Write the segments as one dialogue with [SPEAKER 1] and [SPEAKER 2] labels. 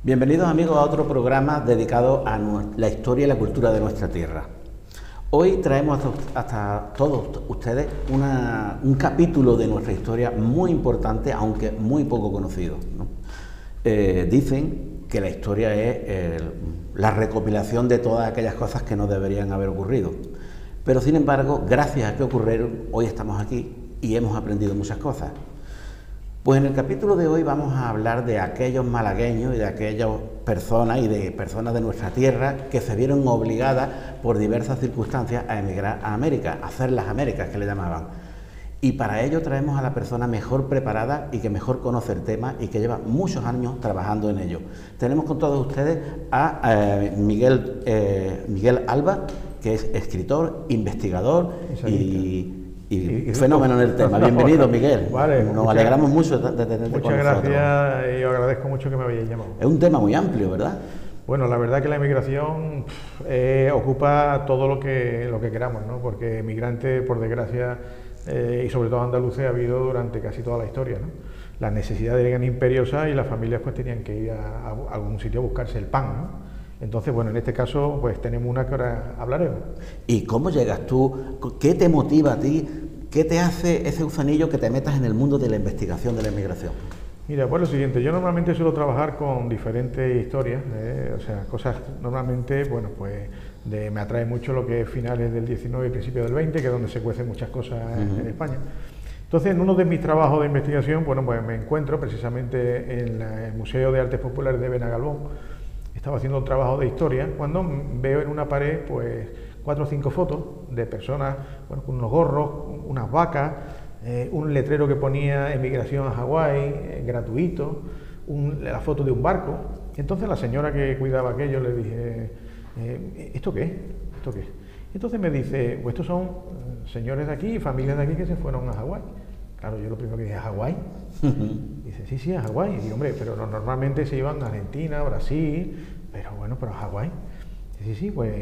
[SPEAKER 1] Bienvenidos amigos a otro programa dedicado a la historia y la cultura de nuestra tierra. Hoy traemos hasta todos ustedes un capítulo de nuestra historia muy importante, aunque muy poco conocido, ¿no? Dicen que la historia es la recopilación de todas aquellas cosas que no deberían haber ocurrido. Pero sin embargo, gracias a que ocurrieron, hoy estamos aquí y hemos aprendido muchas cosas. Pues en el capítulo de hoy vamos a hablar de aquellos malagueños y de aquellas personas y de personas de nuestra tierra que se vieron obligadas por diversas circunstancias a emigrar a América, a hacer las Américas que le llamaban. Y para ello traemos a la persona mejor preparada y que mejor conoce el tema y que lleva muchos años trabajando en ello. Tenemos con todos ustedes a Miguel Alba, que es escritor, investigador y fenómeno en el tema. Bienvenido, Miguel.
[SPEAKER 2] Vale,
[SPEAKER 1] nos alegramos mucho de tenerte con nosotros.
[SPEAKER 2] Muchas gracias y os agradezco mucho que me hayáis llamado.
[SPEAKER 1] Es un tema muy amplio, ¿verdad?
[SPEAKER 2] Bueno, la verdad que la inmigración ocupa todo lo que queramos, ¿no? Porque emigrantes, por desgracia, y sobre todo andaluces, ha habido durante casi toda la historia, ¿no? Las necesidades eran imperiosas y las familias pues tenían que ir a algún sitio a buscarse el pan, ¿no? Entonces, bueno, en este caso, pues tenemos una que ahora hablaremos.
[SPEAKER 1] ¿Y cómo llegas tú? ¿Qué te motiva a ti? ¿Qué te hace ese gusanillo que te metas en el mundo de la investigación de la inmigración?
[SPEAKER 2] Mira, pues lo siguiente, yo normalmente suelo trabajar con diferentes historias, o sea, cosas normalmente, bueno, pues me atrae mucho lo que es finales del 19 y principios del 20, que es donde se cuecen muchas cosas en España. Entonces, en uno de mis trabajos de investigación, bueno, pues me encuentro precisamente en el Museo de Artes Populares de Benagalbón. Estaba haciendo un trabajo de historia cuando veo en una pared pues 4 o 5 fotos de personas, bueno, con unos gorros, unas vacas, un letrero que ponía emigración a Hawái, gratuito, la foto de un barco. Entonces la señora que cuidaba aquello le dije, ¿esto qué es? ¿Esto qué es? Entonces me dice, pues estos son señores de aquí, familias de aquí que se fueron a Hawái. Claro, yo lo primero que dije, ¿a Hawái? Dice, sí, a Hawái. Y digo, hombre, pero normalmente se iban a Argentina, Brasil, pero bueno, pero a Hawái. Dice, sí, pues,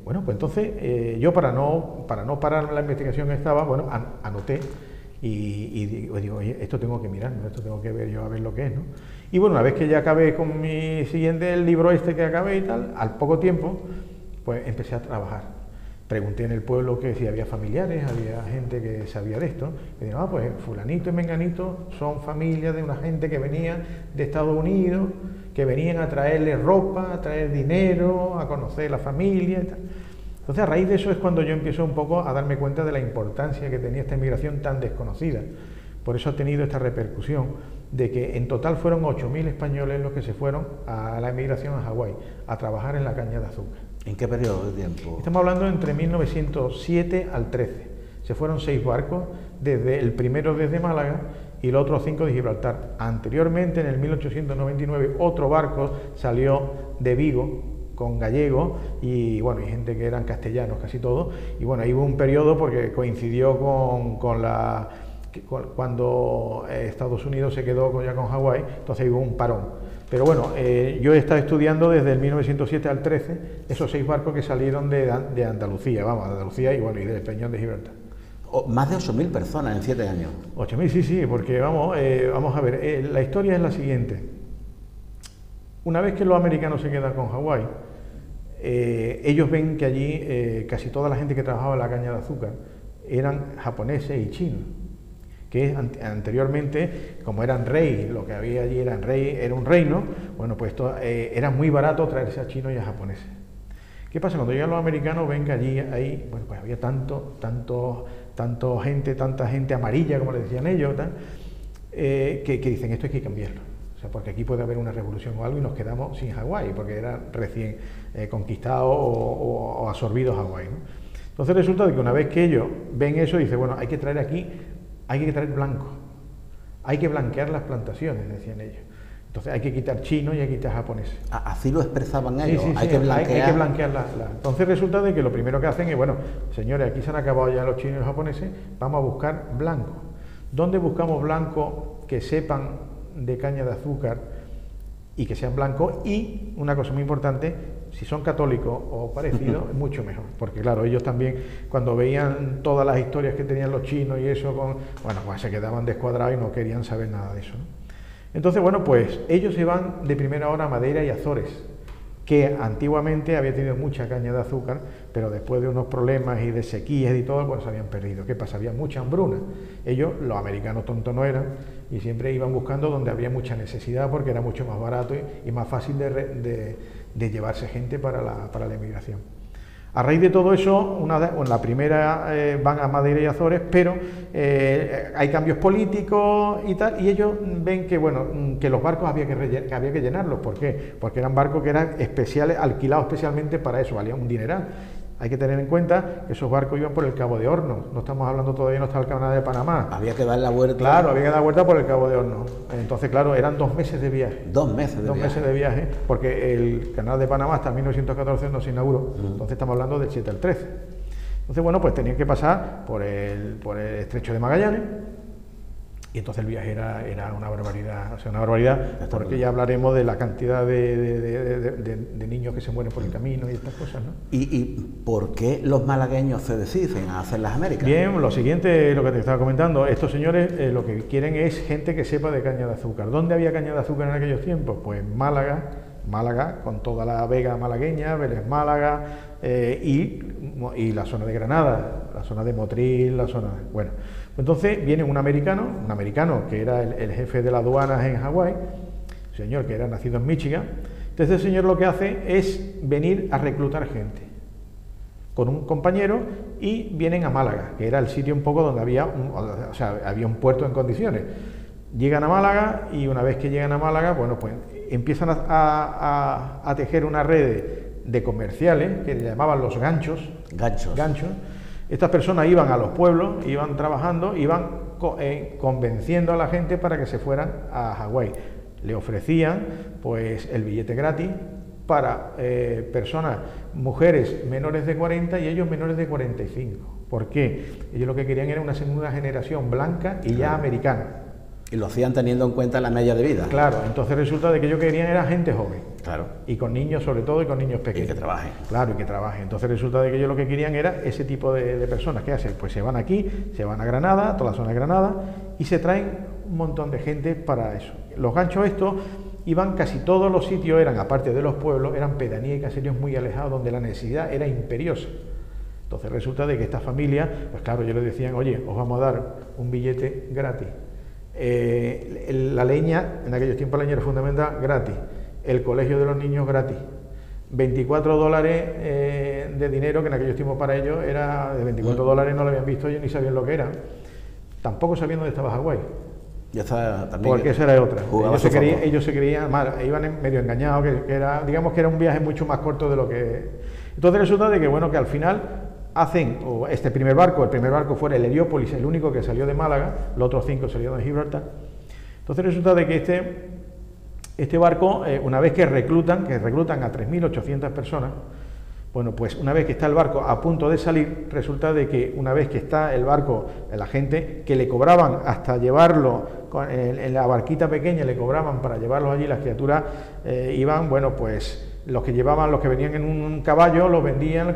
[SPEAKER 2] bueno, pues entonces yo para no parar la investigación que estaba, bueno, anoté y digo, oye, esto tengo que mirar, ¿no? Esto tengo que ver yo a ver lo que es, ¿no? Y bueno, una vez que ya acabé con mi siguiente, el libro este que acabé y tal, al poco tiempo, pues empecé a trabajar. Pregunté en el pueblo que si había familiares, había gente que sabía de esto. Y dijeron, pues fulanito y menganito son familias de una gente que venía de Estados Unidos, que venían a traerle ropa, a traer dinero, a conocer la familia y tal. Entonces, a raíz de eso es cuando yo empiezo un poco a darme cuenta de la importancia que tenía esta inmigración tan desconocida. Por eso ha tenido esta repercusión de que en total fueron 8.000 españoles los que se fueron a la emigración a Hawái, a trabajar en la caña de azúcar.
[SPEAKER 1] ¿En qué periodo de tiempo?
[SPEAKER 2] Estamos hablando entre 1907 al 13. Se fueron 6 barcos, el primero desde Málaga y los otros 5 de Gibraltar. Anteriormente, en el 1899, otro barco salió de Vigo con gallegos y bueno, y gente que eran castellanos, casi todos. Y bueno, ahí hubo un periodo porque coincidió cuando Estados Unidos se quedó ya con Hawái, entonces hubo un parón. Pero bueno, yo he estado estudiando desde el 1907 al 13 esos 6 barcos que salieron de Andalucía, vamos, de Andalucía y bueno, y del Peñón de Gibraltar.
[SPEAKER 1] Más de 8.000 personas en 7 años.
[SPEAKER 2] 8.000, sí, porque vamos a ver, la historia es la siguiente. Una vez que los americanos se quedan con Hawái, ellos ven que allí casi toda la gente que trabajaba en la caña de azúcar eran japoneses y chinos, que anteriormente, como eran rey, lo que había allí era un reino, bueno, pues era muy barato traerse a chinos y a japoneses. ¿Qué pasa? Cuando llegan los americanos ven que allí bueno, pues había tanta gente amarilla, como le decían ellos, que dicen, esto hay que cambiarlo. O sea, porque aquí puede haber una revolución o algo y nos quedamos sin Hawái, porque era recién conquistado o absorbido Hawái, ¿no? Entonces resulta de que una vez que ellos ven eso, dicen, bueno, hay que traer blanco, hay que blanquear las plantaciones, decían ellos. Entonces hay que quitar chinos y hay que quitar japoneses.
[SPEAKER 1] Así lo expresaban ellos,
[SPEAKER 2] sí,
[SPEAKER 1] hay que
[SPEAKER 2] blanquear las. Entonces resulta de que lo primero que hacen es, bueno, señores, aquí se han acabado ya los chinos y los japoneses, vamos a buscar blanco. ¿Dónde buscamos blanco que sepan de caña de azúcar y que sean blancos? Y una cosa muy importante, si son católicos o parecidos, mucho mejor, porque claro, ellos también, cuando veían todas las historias que tenían los chinos y eso, bueno, pues se quedaban descuadrados y no querían saber nada de eso, ¿no? Entonces, bueno, pues ellos se van de primera hora a Madeira y Azores, que antiguamente había tenido mucha caña de azúcar, pero después de unos problemas y de sequías y todo, pues se habían perdido. ¿Qué pasa? Había mucha hambruna. Ellos, los americanos tontos no eran, y siempre iban buscando donde había mucha necesidad, porque era mucho más barato y más fácil de llevarse gente para la emigración. A raíz de todo eso, la primera van a Madeira y Azores, pero hay cambios políticos y tal, y ellos ven que, bueno, que los barcos había que llenarlos. ¿Por qué? Porque eran barcos que eran especiales, alquilados especialmente para eso, valían un dineral. Hay que tener en cuenta que esos barcos iban por el Cabo de Hornos, no estamos hablando todavía, no está el Canal de Panamá.
[SPEAKER 1] Había que dar la vuelta.
[SPEAKER 2] Claro, había que dar vuelta por el Cabo de Hornos. Entonces, claro, eran 2 meses de viaje.
[SPEAKER 1] 2 meses de viaje.
[SPEAKER 2] 2 meses de viaje, porque el Canal de Panamá hasta 1914 no se inauguró, entonces estamos hablando del 7 al 13. Entonces, bueno, pues tenían que pasar por el Estrecho de Magallanes, y entonces el viaje era una barbaridad, o sea, una barbaridad, porque ya hablaremos de la cantidad de niños que se mueren por el camino y estas cosas, ¿no?
[SPEAKER 1] ¿Y por qué los malagueños se deciden a hacer las Américas?
[SPEAKER 2] Bien, lo siguiente, lo que te estaba comentando, estos señores lo que quieren es gente que sepa de caña de azúcar. ¿Dónde había caña de azúcar en aquellos tiempos? Pues Málaga, con toda la vega malagueña, Vélez Málaga, y la zona de Granada, la zona de Motril, la zona... Bueno, entonces viene un americano que era el jefe de las aduanas en Hawái, un señor que era nacido en Michigan. Entonces el señor lo que hace es venir a reclutar gente con un compañero, y vienen a Málaga, que era el sitio un poco donde había un puerto en condiciones. Llegan a Málaga, y una vez que llegan a Málaga, bueno, pues empiezan a tejer una red de comerciales que le llamaban los ganchos. Estas personas iban a los pueblos, iban trabajando, iban convenciendo a la gente para que se fueran a Hawái. Le ofrecían pues el billete gratis para personas, mujeres menores de 40 y ellos menores de 45. ¿Por qué? Ellos lo que querían era una segunda generación blanca y ya americana.
[SPEAKER 1] Y lo hacían teniendo en cuenta la media de vida.
[SPEAKER 2] Claro, entonces resulta de que ellos querían era gente joven.
[SPEAKER 1] Claro.
[SPEAKER 2] Y con niños sobre todo, y con niños pequeños.
[SPEAKER 1] Y que trabajen.
[SPEAKER 2] Claro, y que trabajen. Entonces resulta de que ellos lo que querían era ese tipo de personas. ¿Qué hacen? Pues se van aquí, se van a Granada, toda la zona de Granada, y se traen un montón de gente para eso. Los ganchos estos iban, casi todos los sitios eran, aparte de los pueblos, eran pedanías y caseríos muy alejados, donde la necesidad era imperiosa. Entonces resulta de que esta familia, pues claro, ellos les decían, oye, os vamos a dar un billete gratis. La leña, en aquellos tiempos la leña era fundamental, gratis. El colegio de los niños, gratis. $24 de dinero, que en aquellos tiempos para ellos era de $24, no lo habían visto ellos ni sabían lo que era. Tampoco sabían dónde estaba Hawái.
[SPEAKER 1] Ya está, también.
[SPEAKER 2] Porque esa era otra. Ellos se creían, iban medio engañados, que era, digamos que era un viaje mucho más corto de lo que... Entonces resulta de que, bueno, que al final hacen el primer barco fue el Heliópolis, el único que salió de Málaga, los otros 5 salieron de Gibraltar. Entonces resulta de que este barco, una vez que reclutan a 3.800 personas, bueno, pues una vez que está el barco a punto de salir, resulta de que una vez que está el barco, la gente que le cobraban hasta llevarlo en la barquita pequeña, le cobraban para llevarlos allí, las criaturas iban, bueno, pues los que venían en un caballo, los vendían,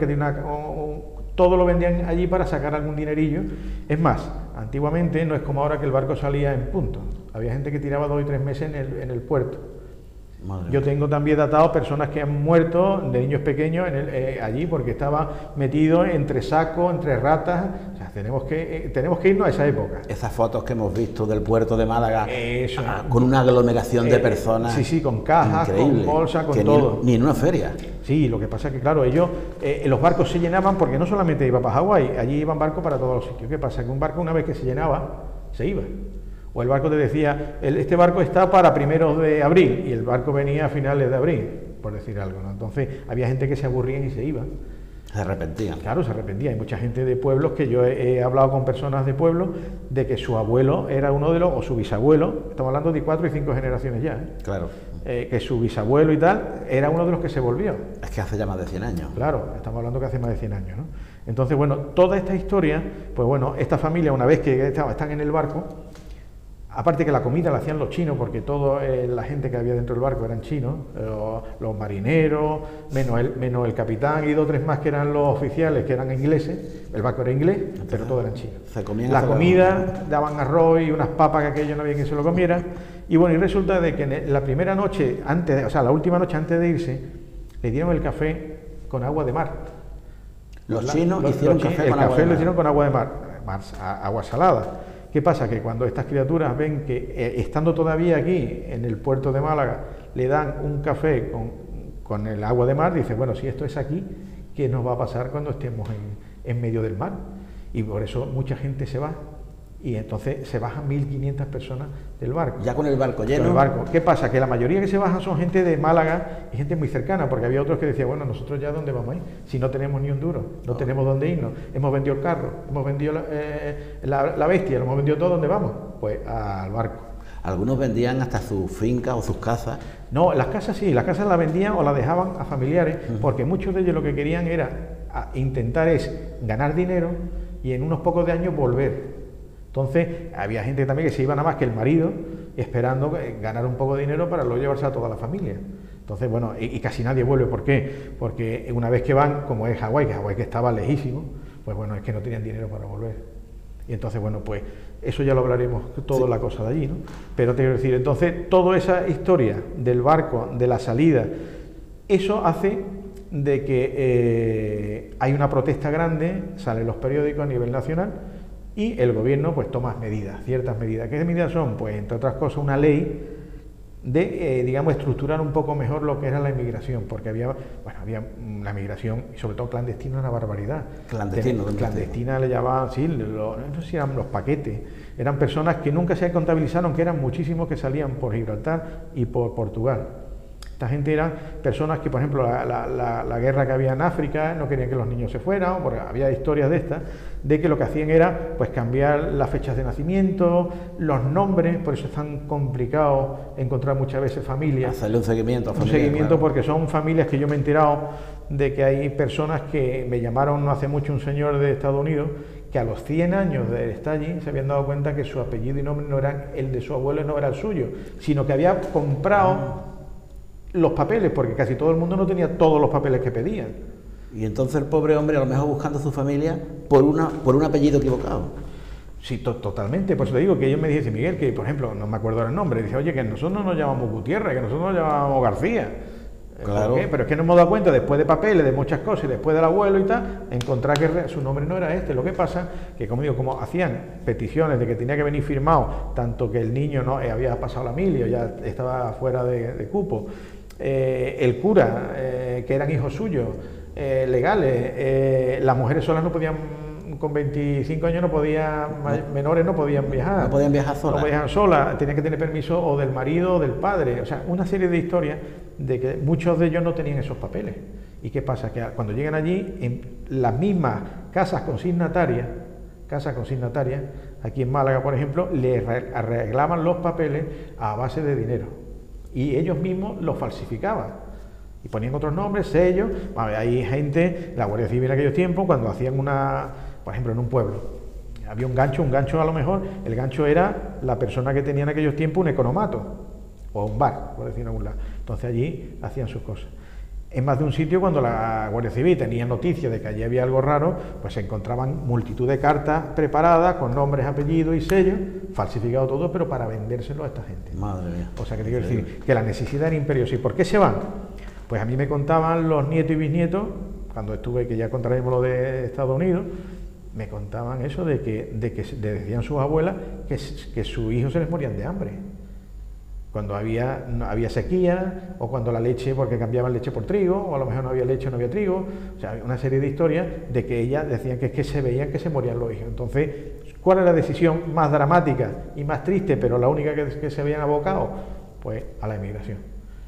[SPEAKER 2] todo lo vendían allí para sacar algún dinerillo. Es más, antiguamente no es como ahora que el barco salía en punto. Había gente que tiraba 2 y 3 meses en el puerto. Yo tengo también datado personas que han muerto, de niños pequeños, allí, porque estaba metido entre sacos, entre ratas. O sea, tenemos que irnos a esa época.
[SPEAKER 1] Esas fotos que hemos visto del puerto de Málaga, con una aglomeración de personas.
[SPEAKER 2] Sí, con cajas, increíble, con bolsas, con todo.
[SPEAKER 1] Ni en una feria.
[SPEAKER 2] Sí, lo que pasa es que, claro, los barcos se llenaban, porque no solamente iba para Hawái, allí iban barcos para todos los sitios. ¿Qué pasa? Que un barco, una vez que se llenaba, se iba. O el barco te decía, este barco está para primeros de abril, y el barco venía a finales de abril, por decir algo, ¿no? Entonces había gente que se aburría y se iba.
[SPEAKER 1] Se arrepentían.
[SPEAKER 2] Claro, se arrepentía. Hay mucha gente de pueblos, que yo he hablado con personas de pueblos, de que su abuelo era uno de los, o su bisabuelo, estamos hablando de 4 y 5 generaciones ya,
[SPEAKER 1] Claro.
[SPEAKER 2] Que su bisabuelo y tal, era uno de los que se volvió.
[SPEAKER 1] Es que hace ya más de 100 años.
[SPEAKER 2] Claro, estamos hablando que hace más de 100 años, ¿no? Entonces, bueno, toda esta historia, pues bueno, esta familia, una vez que están en el barco, Aparte que la comida la hacían los chinos, porque toda la gente que había dentro del barco eran chinos, los marineros, menos el capitán y 2 o 3 más que eran los oficiales, que eran ingleses. El barco era inglés, pero todos eran chinos. La comida, daban arroz y unas papas que aquello no había quien se lo comiera. Y bueno, y resulta de que en la primera noche, la última noche antes de irse, le dieron el café con agua de mar.
[SPEAKER 1] Los chinos hicieron café con agua de mar.
[SPEAKER 2] El café lo hicieron con agua de mar, agua salada. ¿Qué pasa? Que cuando estas criaturas ven que estando todavía aquí en el puerto de Málaga le dan un café con el agua de mar, dicen, bueno, si esto es aquí, ¿qué nos va a pasar cuando estemos en medio del mar? Y por eso mucha gente se va. Y entonces se bajan 1.500 personas del barco.
[SPEAKER 1] Ya con el barco lleno.
[SPEAKER 2] Con el barco. ¿Qué pasa? Que la mayoría que se bajan son gente de Málaga y gente muy cercana, porque había otros que decían, bueno, nosotros ya ¿dónde vamos a ir? Si no tenemos ni un duro, no tenemos dónde irnos, hemos vendido el carro, hemos vendido la bestia, lo hemos vendido todo, ¿dónde vamos? Pues al barco.
[SPEAKER 1] Algunos vendían hasta sus fincas o sus casas.
[SPEAKER 2] No, las casas sí, las casas las vendían o las dejaban a familiares, porque muchos de ellos lo que querían era intentar ganar dinero y en unos pocos de años volver. Entonces, había gente también que se iba nada más que el marido, esperando ganar un poco de dinero para luego llevarse a toda la familia. Entonces, bueno, y casi nadie vuelve. ¿Por qué? Porque una vez que van, como es Hawái, que estaba lejísimo, pues bueno, es que no tenían dinero para volver. Y entonces, bueno, pues eso ya lo hablaremos, toda la cosa de allí, ¿no? Pero te quiero decir, entonces, toda esa historia del barco, de la salida, eso hace de que hay una protesta grande, salen los periódicos a nivel nacional, y el gobierno pues toma medidas, ciertas medidas. ¿Qué medidas son? Pues entre otras cosas una ley de, digamos, estructurar un poco mejor lo que era la inmigración, porque había la inmigración, y sobre todo clandestina, una barbaridad. Clandestina le llamaban, sí, no sé si eran los paquetes, eran personas que nunca se contabilizaron, que eran muchísimos que salían por Gibraltar y por Portugal. Esta gente eran personas que, por ejemplo, la guerra que había en África, no querían que los niños se fueran, porque había historias de estas, de que lo que hacían era pues cambiar las fechas de nacimiento, los nombres, por eso es tan complicado encontrar muchas veces familias.
[SPEAKER 1] Hacerle un seguimiento a
[SPEAKER 2] familias. Un seguimiento, claro. Porque son familias que yo me he enterado de que hay personas que me llamaron no hace mucho un señor de Estados Unidos, que a los 100 años de estar allí se habían dado cuenta que su apellido y nombre no eran el de su abuelo y no era el suyo, sino que había comprado los papeles, porque casi todo el mundo no tenía todos los papeles que pedían.
[SPEAKER 1] Y entonces el pobre hombre, a lo mejor buscando a su familia por un apellido equivocado.
[SPEAKER 2] Sí, totalmente. Por eso te digo que ellos me dicen, Miguel, que por ejemplo, no me acuerdo el nombre, dice, oye, que nosotros no nos llamamos Gutiérrez, que nosotros nos llamamos García.
[SPEAKER 1] Claro.
[SPEAKER 2] ¿Por qué? Pero es que nos hemos dado cuenta, después de papeles, de muchas cosas, y después del abuelo y tal, encontrar que su nombre no era este. Lo que pasa que, como digo, como hacían peticiones de que tenía que venir firmado, tanto que el niño no había pasado la mili, ya estaba fuera de cupo, el cura, que eran hijos suyos, legales, las mujeres solas no podían, con 25 años no podían, menores no podían viajar.
[SPEAKER 1] No podían viajar solas.
[SPEAKER 2] No podían viajar solas, tenían que tener permiso o del marido o del padre, o sea, una serie de historias de que muchos de ellos no tenían esos papeles. ¿Y qué pasa? Que cuando llegan allí, en las mismas casas consignatarias, aquí en Málaga, por ejemplo, les arreglaban los papeles a base de dinero. Y ellos mismos los falsificaban y ponían otros nombres, sellos. Hay gente, la Guardia Civil en aquellos tiempos, cuando hacían por ejemplo, en un pueblo, había un gancho a lo mejor, el gancho era la persona que tenía en aquellos tiempos un economato o un bar, por decir en algún lado. Entonces allí hacían sus cosas. En más de un sitio, cuando la Guardia Civil tenía noticias de que allí había algo raro, pues se encontraban multitud de cartas preparadas con nombres, apellidos y sellos, falsificado todo, pero para vendérselo a esta gente.
[SPEAKER 1] Madre mía.
[SPEAKER 2] O sea, que te quiero decir que la necesidad era imperiosa. ¿Y por qué se van? Pues a mí me contaban los nietos y bisnietos, cuando estuve, que ya contaremos lo de Estados Unidos, me contaban eso de que decían sus abuelas que sus hijos se les morían de hambre. Cuando había sequía, o cuando la leche, porque cambiaban leche por trigo, o a lo mejor no había leche o no había trigo, o sea, una serie de historias de que ellas decían que es que se veían que se morían los hijos. Entonces, ¿cuál es la decisión más dramática y más triste, pero la única que se habían abocado? Pues a la emigración.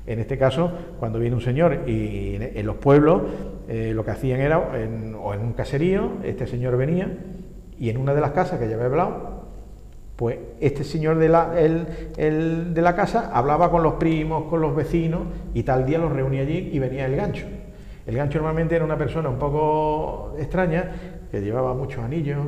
[SPEAKER 2] En este caso, cuando viene un señor y en los pueblos, lo que hacían era, o en un caserío, este señor venía y en una de las casas que ya había hablado, pues este señor de la casa hablaba con los primos, con los vecinos, y tal día los reunía allí y venía el gancho. El gancho normalmente era una persona un poco extraña, que llevaba muchos anillos,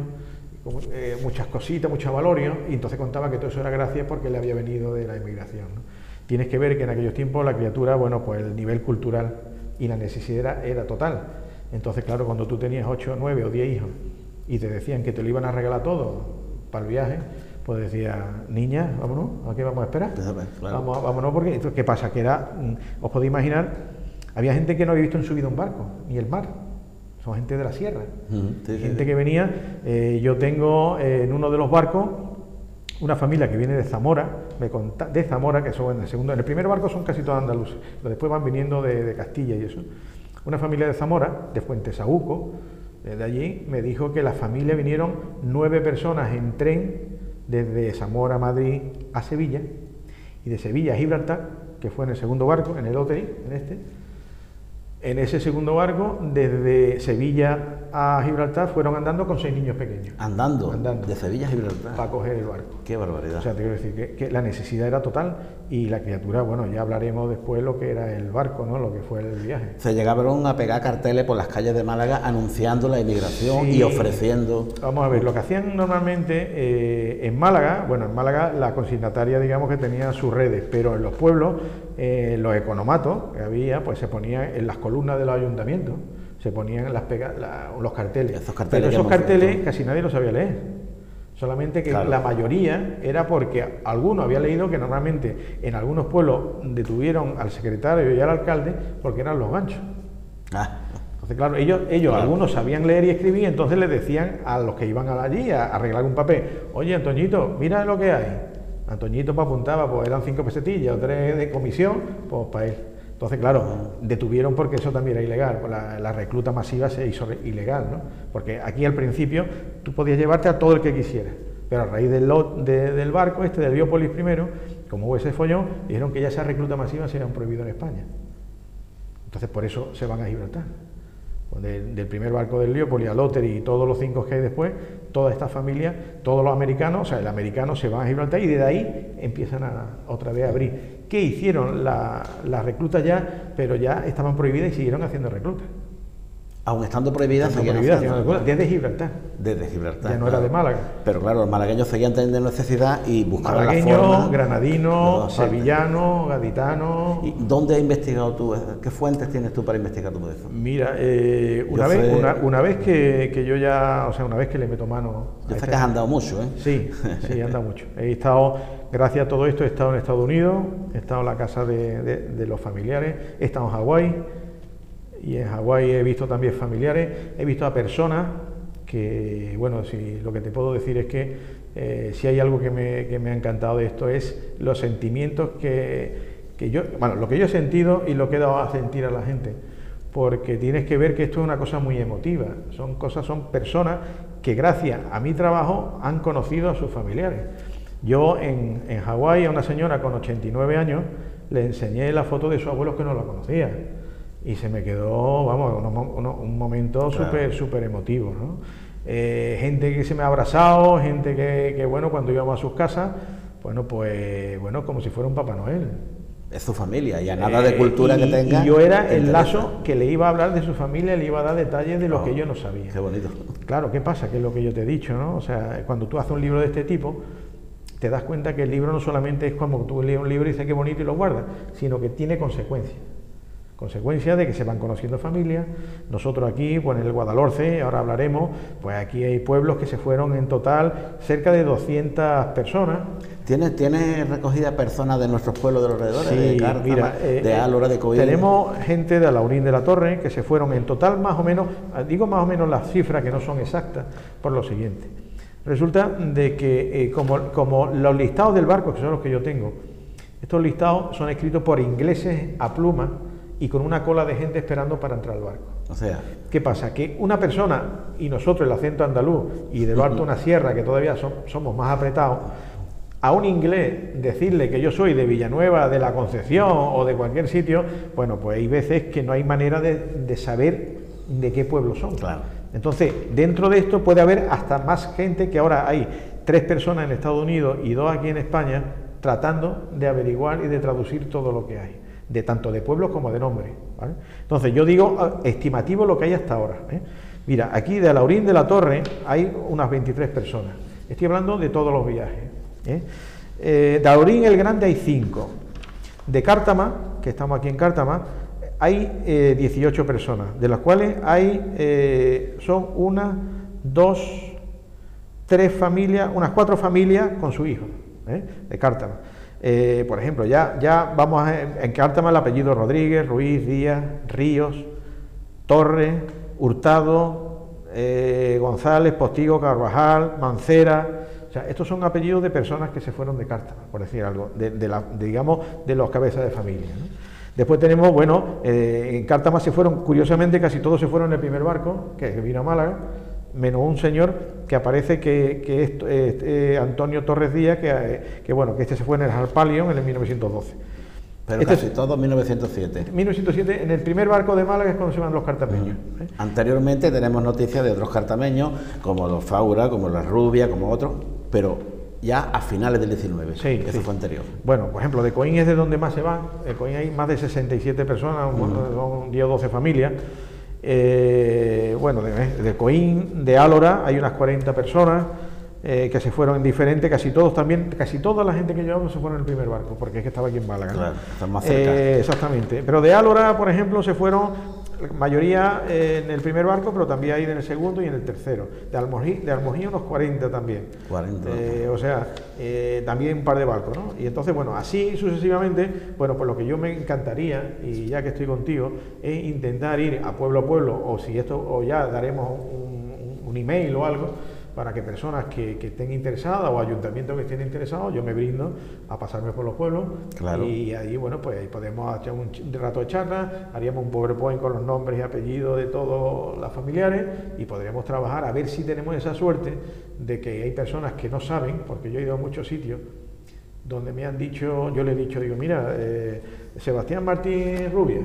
[SPEAKER 2] muchas cositas, mucho valorio, y entonces contaba que todo eso era gracias porque él había venido de la inmigración, ¿no? Tienes que ver que en aquellos tiempos la criatura, bueno, pues el nivel cultural y la necesidad era total. Entonces, claro, cuando tú tenías 8, 9 o 10 hijos y te decían que te lo iban a regalar todo para el viaje, pues decía, niña, vámonos, ¿a qué vamos a esperar?
[SPEAKER 1] Claro.
[SPEAKER 2] Vámonos, porque entonces, ¿qué pasa? Que era, os podéis imaginar, había gente que no había visto en su vida un barco, ni el mar. Son gente de la sierra, gente que venía. Yo tengo en uno de los barcos una familia que viene de Zamora, de Zamora, que son en el primer barco son casi todos andaluces, pero después van viniendo de Castilla y eso. Una familia de Zamora, de Fuentesaúco, de allí, me dijo que la familia vinieron 9 personas en tren desde Zamora, Madrid a Sevilla, y de Sevilla a Gibraltar, que fue en el segundo barco, en el Oteri, en ese segundo barco, desde Sevilla a Gibraltar, fueron andando con 6 niños pequeños.
[SPEAKER 1] Andando. De Sevilla a Gibraltar.
[SPEAKER 2] Para coger el barco.
[SPEAKER 1] Qué barbaridad.
[SPEAKER 2] O sea, te quiero decir que la necesidad era total, y la criatura, bueno, ya hablaremos después lo que era el barco, ¿no? Lo que fue el viaje.
[SPEAKER 1] Se llegaron a pegar carteles por las calles de Málaga anunciando la inmigración, sí, y ofreciendo...
[SPEAKER 2] Vamos a ver, lo que hacían normalmente en Málaga, bueno, en Málaga la consignataria, digamos que tenía sus redes, pero en los pueblos, los economatos que había, pues se ponían en las columnas de los ayuntamientos, se ponían los carteles. Pero esos carteles casi nadie los sabía leer. Solamente que la mayoría era porque alguno había leído que normalmente en algunos pueblos detuvieron al secretario y al alcalde porque eran los ganchos. Entonces, claro, ellos algunos sabían leer y escribir, entonces les decían a los que iban allí a arreglar un papel: oye, Antoñito, mira lo que hay. Antoñito pues apuntaba, pues eran 5 pesetillas o 3 de comisión, pues para él. Entonces, claro, detuvieron porque eso también era ilegal, pues la recluta masiva se hizo ilegal, ¿no? Porque aquí al principio tú podías llevarte a todo el que quisieras, pero a raíz del barco del Biópolis primero, como hubo ese follón, dijeron que ya esa recluta masiva se habían prohibido en España. Entonces por eso se van a Gibraltar. Del primer barco del Biópolis al Oteri y todos los 5 que hay después, toda esta familia, todos los americanos, o sea, el americano se van a Gibraltar y desde ahí empiezan otra vez a abrir. ¿Qué hicieron? Las reclutas ya, pero ya estaban prohibidas y siguieron haciendo reclutas.
[SPEAKER 1] Aún estando prohibidas,
[SPEAKER 2] desde Gibraltar.
[SPEAKER 1] Desde Gibraltar.
[SPEAKER 2] Ya no era de Málaga.
[SPEAKER 1] Pero claro, los malagueños seguían teniendo necesidad y buscaban la
[SPEAKER 2] malagueño,
[SPEAKER 1] forma.
[SPEAKER 2] granadino, sevillano, gaditano.
[SPEAKER 1] ¿Y dónde has investigado tú? ¿Qué fuentes tienes tú para investigar todo eso?
[SPEAKER 2] Mira, una vez que yo ya, o sea, una vez que le meto mano.
[SPEAKER 1] Yo sé que has andado mucho, ¿eh?
[SPEAKER 2] Sí, he andado mucho. He estado, gracias a todo esto, he estado en Estados Unidos, he estado en la casa de los familiares, he estado en Hawái. Y en Hawái he visto también familiares, he visto a personas que, bueno, si lo que te puedo decir es que si hay algo que me ha encantado de esto es los sentimientos que yo, bueno, lo que yo he sentido y lo que he dado a sentir a la gente, porque tienes que ver que esto es una cosa muy emotiva, son personas que gracias a mi trabajo han conocido a sus familiares. Yo en Hawái a una señora con 89 años le enseñé la foto de sus abuelos que no la conocía. Y se me quedó, vamos, un momento súper emotivo, ¿no? Gente que se me ha abrazado, gente que, bueno, cuando íbamos a sus casas, bueno, pues, bueno, como si fuera un Papá Noel.
[SPEAKER 1] Es su familia, y a nada de cultura que tenga.
[SPEAKER 2] Y yo era el lazo que le iba a hablar de su familia, le iba a dar detalles de lo que yo no sabía.
[SPEAKER 1] Qué bonito.
[SPEAKER 2] Claro, ¿qué pasa? Que es lo que yo te he dicho, ¿no? O sea, cuando tú haces un libro de este tipo, te das cuenta que el libro no solamente es como tú lees un libro y dices qué bonito y lo guardas, sino que tiene consecuencias. Consecuencia de que se van conociendo familias. Nosotros aquí, pues en el Guadalhorce, ahora hablaremos, pues aquí hay pueblos que se fueron en total cerca de 200 personas.
[SPEAKER 1] ¿Tienes recogida personas de nuestros pueblos de los alrededores?
[SPEAKER 2] Sí,
[SPEAKER 1] de Cártama,
[SPEAKER 2] mira,
[SPEAKER 1] de Álora, de Coín.
[SPEAKER 2] Tenemos gente de Alaurín de la Torre que se fueron en total más o menos, digo más o menos las cifras que no son exactas, por lo siguiente. Resulta de que como los listados del barco, que son los que yo tengo, estos listados son escritos por ingleses a pluma, y con una cola de gente esperando para entrar al barco.
[SPEAKER 1] O sea,
[SPEAKER 2] ¿qué pasa? Que una persona, y nosotros el acento andaluz, y de lo alto una sierra, que todavía somos más apretados, a un inglés decirle que yo soy de Villanueva, de la Concepción o de cualquier sitio, bueno, pues hay veces que no hay manera de saber de qué pueblo son.
[SPEAKER 1] Claro.
[SPEAKER 2] Entonces, dentro de esto puede haber hasta más gente, que ahora hay 3 personas en Estados Unidos y 2 aquí en España, tratando de averiguar y de traducir todo lo que hay, de tanto de pueblos como de nombres, ¿vale? Entonces yo digo estimativo lo que hay hasta ahora, ¿eh? Mira, aquí de Alhaurín de la Torre hay unas 23 personas. Estoy hablando de todos los viajes. De Alhaurín el Grande hay 5. De Cártama, que estamos aquí en Cártama, hay 18 personas, de las cuales son 1, 2, 3 familias, unas 4 familias con su hijo, de Cártama. Por ejemplo, ya vamos en Cártama el apellido Rodríguez, Ruiz, Díaz, Ríos, Torres, Hurtado, González, Postigo, Carvajal, Mancera. O sea, estos son apellidos de personas que se fueron de Cártama, por decir algo, digamos, de los cabezas de familia, ¿no? Después tenemos, bueno, en Cártama se fueron, curiosamente, casi todos se fueron en el primer barco, que vino a Málaga, menos un señor que aparece que es Antonio Torres Díaz, que bueno, que este se fue en el Harpalion en el 1912.
[SPEAKER 1] Pero casi todo en 1907.
[SPEAKER 2] 1907, en el primer barco de Málaga es cuando se van los cartameños.
[SPEAKER 1] Anteriormente tenemos noticias de otros cartameños, como los Faura, como la Rubia, como otros, pero ya a finales del 19,
[SPEAKER 2] sí,
[SPEAKER 1] eso fue anterior.
[SPEAKER 2] Bueno, por ejemplo, de Coín es de donde más se van. De Coín hay más de 67 personas, son 10 o 12 familias. Bueno, de Coín, de Álora, hay unas 40 personas que se fueron en diferente, casi toda la gente que llevamos se fueron en el primer barco, porque es que estaba aquí en Málaga, ¿no?
[SPEAKER 1] Claro, están más cerca.
[SPEAKER 2] Exactamente. Pero de Álora, por ejemplo, se fueron la mayoría en el primer barco, pero también hay en el segundo y en el tercero. De Almojí unos 40 también.
[SPEAKER 1] 40.
[SPEAKER 2] O sea, también un par de barcos, ¿no? Y entonces, bueno, así sucesivamente, bueno, pues lo que yo me encantaría, y ya que estoy contigo, es intentar ir a pueblo, o ya daremos un email o algo, para que personas que estén interesadas o ayuntamientos que estén interesados, yo me brindo a pasarme por los pueblos.
[SPEAKER 1] Claro.
[SPEAKER 2] Y ahí, bueno, pues ahí podemos hacer un rato de charla, haríamos un PowerPoint con los nombres y apellidos de todos los familiares y podríamos trabajar a ver si tenemos esa suerte de que hay personas que no saben, porque yo he ido a muchos sitios donde me han dicho, yo le he dicho, digo, mira, Sebastián Martín Rubia,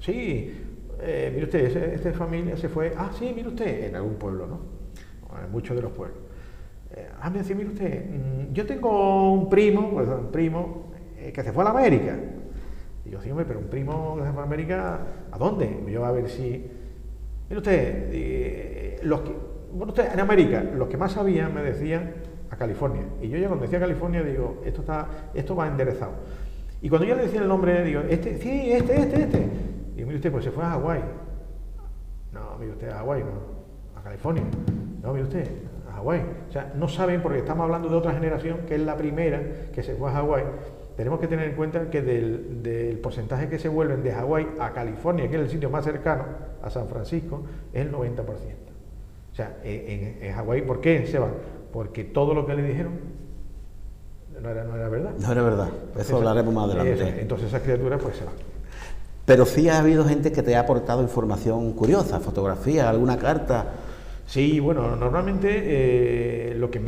[SPEAKER 2] sí, mire usted, esta familia se fue, sí, mire usted, en algún pueblo, ¿no? En muchos de los pueblos. Me decía, mire usted, yo tengo un primo que se fue a la América. Y yo digo, pero un primo que se fue a América, ¿a dónde? Yo a ver si... Mire usted, en América, los que más sabían me decían a California. Y yo ya cuando decía California, digo, esto va enderezado. Y cuando yo le decía el nombre, digo, este. Y mire usted, pues se fue a Hawái. No, mire usted, a Hawái no, a California. No, mire usted, a Hawái. O sea, no saben, porque estamos hablando de otra generación, que es la primera que se fue a Hawái. Tenemos que tener en cuenta que del porcentaje que se vuelven de Hawái a California, que es el sitio más cercano a San Francisco, es el 90%. O sea, en Hawái, ¿por qué se van? Porque todo lo que le dijeron no era verdad.
[SPEAKER 1] No era verdad. Eso hablaremos más adelante.
[SPEAKER 2] Entonces esas criaturas pues se van.
[SPEAKER 1] Pero sí ha habido gente que te ha aportado información curiosa, fotografías, alguna carta.
[SPEAKER 2] Sí, bueno, normalmente lo que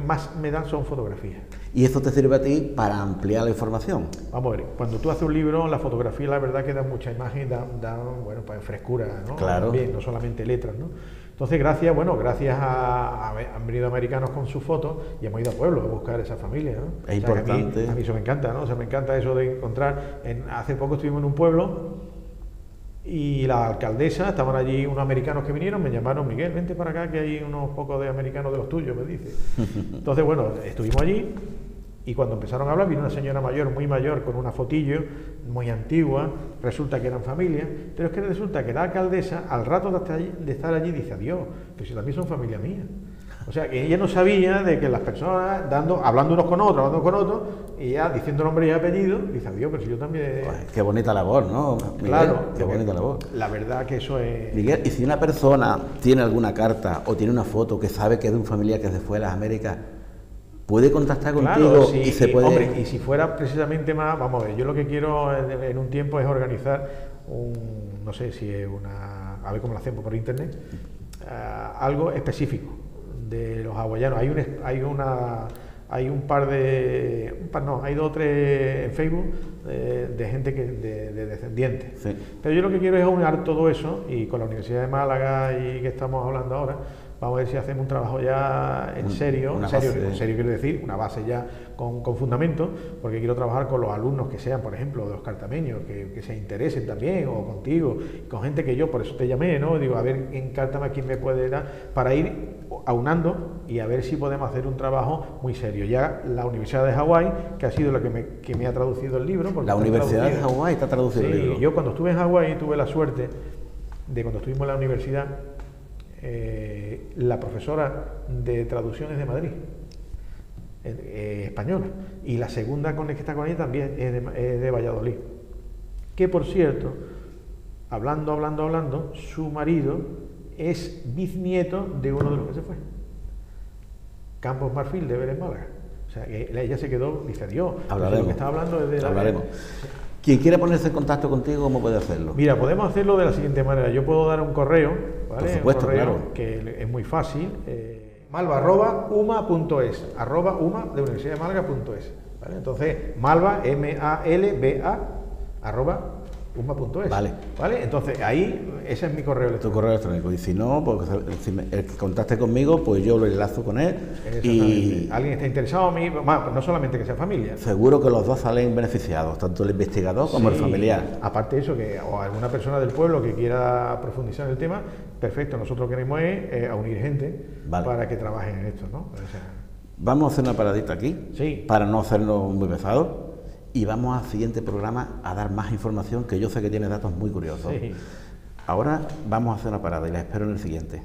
[SPEAKER 2] más me dan son fotografías.
[SPEAKER 1] ¿Y esto te sirve a ti para ampliar la información?
[SPEAKER 2] Vamos a ver, cuando tú haces un libro, la fotografía la verdad que da mucha imagen, da bueno, pues frescura, ¿no?
[SPEAKER 1] Claro.
[SPEAKER 2] También, no solamente letras, ¿no? Entonces, gracias han venido americanos con sus fotos y hemos ido a pueblos a buscar esa familia, ¿no?
[SPEAKER 1] Es importante.
[SPEAKER 2] A mí eso me encanta, ¿no? O sea, me encanta eso de encontrar. Hace poco estuvimos en un pueblo y la alcaldesa, estaban allí unos americanos que vinieron, me llamaron, Miguel, vente para acá que hay unos pocos de americanos de los tuyos, me dice. Entonces, bueno, estuvimos allí y cuando empezaron a hablar, vino una señora mayor, muy mayor, con una fotillo muy antigua, resulta que eran familia, pero es que resulta que la alcaldesa, al rato de estar allí, dice, adiós, pero si también son familia mía. O sea, que ella no sabía de que las personas, hablando unos con otros, y ya diciendo nombre y apellido, dice, adiós, pero si yo también...
[SPEAKER 1] Pues, qué bonita labor, ¿no, Miguel?
[SPEAKER 2] Claro.
[SPEAKER 1] Qué bonita labor.
[SPEAKER 2] La verdad que eso es...
[SPEAKER 1] Miguel, y si una persona tiene alguna carta o tiene una foto que sabe que es de un familiar que se fue a las Américas, ¿puede contactar contigo?
[SPEAKER 2] Sí,
[SPEAKER 1] y se puede...
[SPEAKER 2] Hombre, y si fuera precisamente más, vamos a ver, yo lo que quiero en un tiempo es organizar no sé si es a ver cómo lo hacemos por internet, algo específico de los hawaianos. Hay dos o tres en Facebook de gente de descendientes.
[SPEAKER 1] Sí.
[SPEAKER 2] Pero yo lo que quiero es aunar todo eso, y con la Universidad de Málaga y que estamos hablando ahora, vamos a ver si hacemos un trabajo ya en serio, en serio quiero decir, una base ya con fundamento, porque quiero trabajar con los alumnos que sean, por ejemplo, de los cartameños, que se interesen también, o contigo, con gente que yo, por eso te llamé, ¿no? Digo, a ver en Cártama quién me puede dar, para ir aunando y a ver si podemos hacer un trabajo muy serio. Ya la Universidad de Hawái, que ha sido la que me ha traducido el libro.
[SPEAKER 1] La Universidad de Hawái está traducido el libro.
[SPEAKER 2] Yo cuando estuve en Hawái tuve la suerte de, cuando estuvimos en la universidad, la profesora de traducciones de Madrid, española, y la segunda con la que está con ella también es de Valladolid, que por cierto, hablando, su marido es bisnieto de uno de los que se fue, Campos Marfil de Vélez Málaga. O sea, que ella se quedó, dice, Dios,
[SPEAKER 1] hablaremos.
[SPEAKER 2] Lo que estaba hablando es de la...
[SPEAKER 1] Hablaremos. Quien quiera ponerse en contacto contigo, ¿cómo puede hacerlo?
[SPEAKER 2] Mira, podemos hacerlo de la siguiente manera. Yo puedo dar un correo, ¿vale?
[SPEAKER 1] Por supuesto,
[SPEAKER 2] un correo,
[SPEAKER 1] claro,
[SPEAKER 2] que es muy fácil, malva@uma.es, @uma de Universidad de Málaga.es, ¿vale? Entonces, malva, M-A-L-B-A, @uma.es,
[SPEAKER 1] vale.
[SPEAKER 2] Entonces, ahí, ese es mi correo electrónico.
[SPEAKER 1] Tu correo electrónico. Y si no, pues el que contacte conmigo, pues yo lo enlazo con él.
[SPEAKER 2] Y alguien está interesado en mí, no solamente que sea familia.
[SPEAKER 1] Seguro que los dos salen beneficiados, tanto el investigador como el familiar.
[SPEAKER 2] Aparte de eso, o alguna persona del pueblo que quiera profundizar en el tema, perfecto, nosotros queremos a unir gente para que trabajen en esto, ¿no?
[SPEAKER 1] Vamos a hacer una paradita aquí,
[SPEAKER 2] sí,
[SPEAKER 1] para no hacernos muy pesados, y vamos al siguiente programa a dar más información, que yo sé que tiene datos muy curiosos.
[SPEAKER 2] Sí.
[SPEAKER 1] Ahora vamos a hacer una parada y la espero en el siguiente.